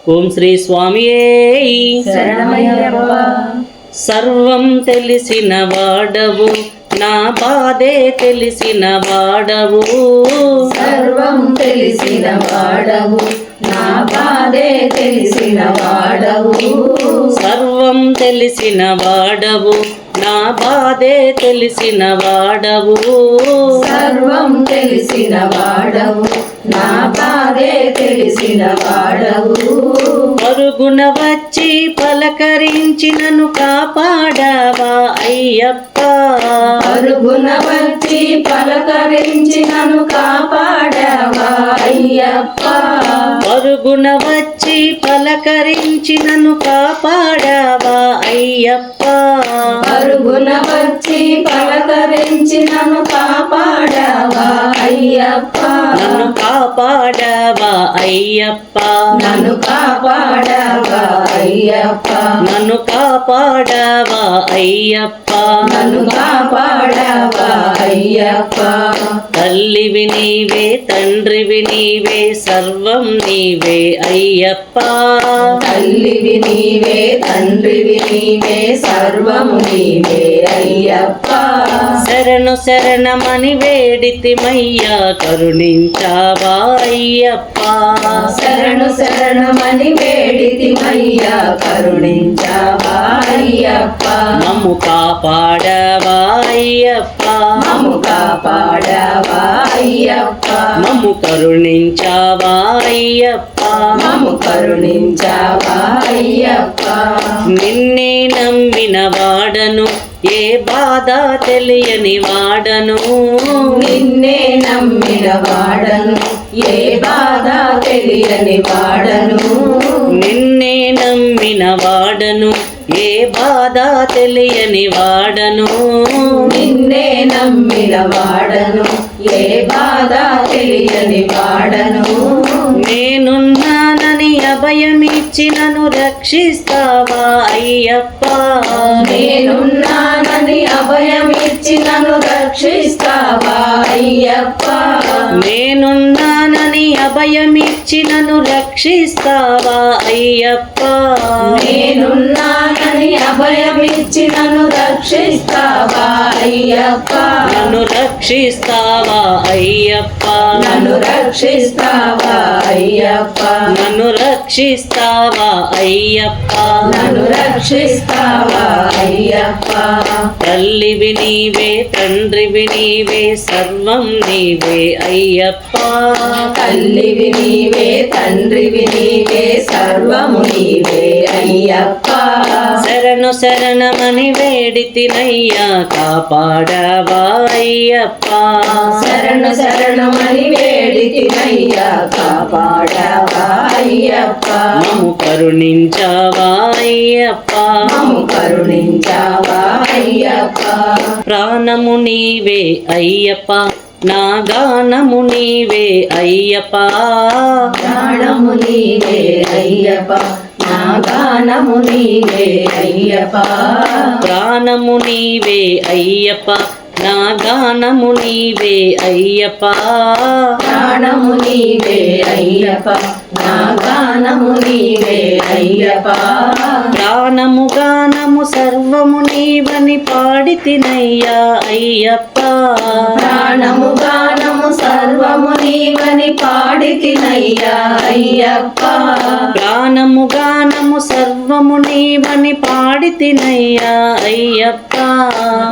ఓం శ్రీ స్వామియే శరణమయ్యప్ప. సర్వం తెలిసిన వాడవు నా బాధే తెలిసిన వాడవు సర్వం తెలిసిన వాడవు నా బాధే తెలిసిన వాడవు సర్వం తెలిసిన వాడవు నా బాధే తెలిసిన వాడవు సర్వం తెలిసిన వాడవు నా బాధే తెలిసిన వాడవు పరుగున వచ్చి పలకరించినను కాపాడవా అయ్యప్ప పరుగున వచ్చి పలకరించినను కాపాడవా అయ్యప్ప పరుగున వచ్చి పలకరించినను కాపాడవా అయ్యప్ప పరుగున వచ్చి పలకరించినను కాపాడవా అయ్యప్ప నన్ను కాపాడవా అయ్యప్ప నన్ను కాపాడవా అయ్యప్ప నన్ను కాపాడవా అయ్యప్ప నన్ను కాపాడవా అయ్యప్ప తల్లివి నీవే తండ్రివి నీవే సర్వం నీవే అయ్యప్ప తల్లివి నీవే తండ్రివి నీవే సర్వము నీవే అయ్యప్ప శరణు శరణమని వేడితిమయ్యా కరుణించావా అయ్యప్ప శరణు శరణమని వేడితిమయ్యా కరుణించావా అయ్యప్ప మమ్ము కాపాడవా అయ్యప్ప మమ్ము కాపాడవా అయ్యప్ప మమ్ము కరుణించావా అయ్యప్ప మమ్ము కరుణించావా అయ్యప్ప నిన్నే నమ్మిన వాడను ఏ బాధ తెలియని వాడను నిన్నే నమ్మిన వాడను ఏ బాధ తెలియని వాడను నిన్నే నమ్మిన వాడను ఏ బాధ తెలియని వాడను నిన్నే నమ్మిన వాడను ఏ బాధ తెలియని వాడను నేనున్నానని అభయమిచ్చినను రక్షిస్తావా అయ్యప్ప నేనున్నానని అభయమిచ్చినను రక్షిస్తావా అయ్యప్ప నేనున్నానని అభయమిచ్చినను రక్షిస్తావా అయ్యప్ప నేనున్నానని అభయమిచ్చినను రక్షిస్తావా అయ్యప్ప నన్ను రక్షిస్తావా అయ్యప్ప నన్ను రక్షిస్తావా అయ్యప్ప నన్ను రక్షిస్తావా అయ్యప్ప నన్ను రక్షిస్తావా అయ్యప్ప తల్లివి నీవే తండ్రివి నీవే సర్వం నీవే అయ్యప్ప తల్లివి నీవే తండ్రివి నీవే సర్వము నీవే అయ్యప్ప శరణు శరణమని వేడితినయ్యా కాపాడవా అయ్యప్ప శరణు శరణమని వేడితినయ్యా కాపాడవా అయ్యప్ప మమ్ము కరుణించావా అయ్యప్ప మమ్ము కరుణించావా అయ్యప్ప ప్రాణము నీవే అయ్యప్ప నా గానము నీవే అయ్యప్ప ప్రాణము నీవే అయ్యప్ప నా గానము నీవే అయ్యప్ప ప్రాణము నీవే అయ్యప్ప నా గానము నీవే అయ్యప్ప ప్రాణము నీవే అయ్యప్ప నా గానము నీవే అయ్యప్ప ప్రాణము గానము సర్వము నీవని పాడితినయ్యా అయ్యప్ప ప్రాణము గానము సర్వము నీవని పాడితినయ్యా అయ్యప్ప ప్రాణము గానము సర్వము నీవని పాడితినయ్యా అయ్యప్ప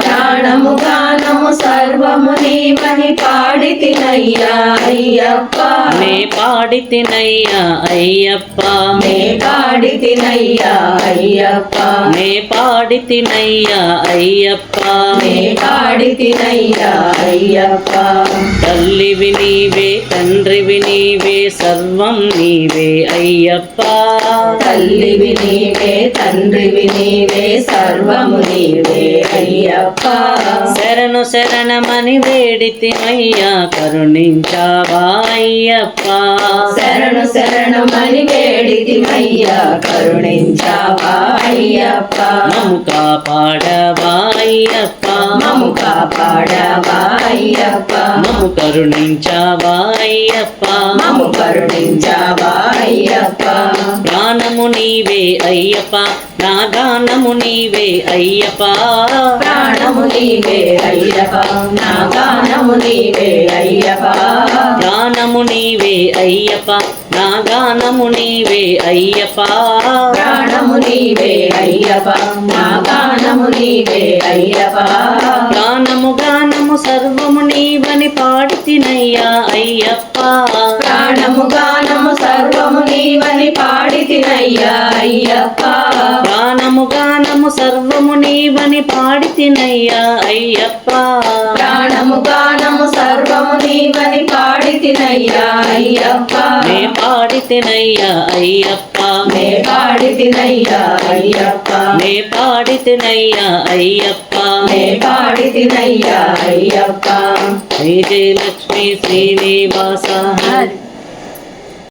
ప్రాణము గానము సర్వము నీవని పాడితినయ్యా అయ్యప్ప నే పాడితినయ్యా అయ్యప్ప నే పాడితినయ్యా అయ్యప్ప నే పాడితినయ్యా అయ్యప్ప నే పాడితినయ్యా అయ్యప్ప తల్లివి నీవే తండ్రివి నీవే సర్వం నీవే అయ్యప్ప తల్లివి నీవే తండ్రివి నీవే సర్వము నీవే అయ్యప్ప శరణు శరణమని వేడితిమయ్యా కరుణించావా అయ్యప్ప శరణు శరణమని వేడితిమయ్యా కరుణించావా అయ్యప్ప మమ్ము కాపాడవా అయ్యప్ప మమ్ము కాపాడవా అయ్యప్ప మమ్ము కరుణించావా అయ్యప్ప మమ్ము కరుణించావా అయ్యప్ప ప్రాణము నీవే అయ్యప్ప నా గానము నీవే అయ్యప్ప ప్రాణము నీవే అయ్యప్ప నా గానము నీవే అయ్యప్ప ప్రాణము నీవే అయ్యప్ప నా గానము నీవే అయ్యప్ప ప్రాణము నీవే అయ్యప్ప నా గానము నీవే అయ్యప్ప గానము గానము సర్వము నీవని పాడితినయ్యా అయ్యప్ప ప్రాణము గానము సర్వము నీవని పాడితినయ్యా అయ్యప్ప గానము గానము సర్వము నీవని పాడితినయ్యా అయ్యప్ప ప్రాణము గానము సర్వము నీవని పాడితినయ్యా అయ్యప్ప నే పాడితినయ్యా అయ్యప్ప నే పాడితినయ్యా అయ్యప్ప నే పాడితినయ్యా అయ్యప్ప నే పాడితినయ్యా అయ్యప్ప జయ జయ లక్ష్మీ శ్రీనివాస హరి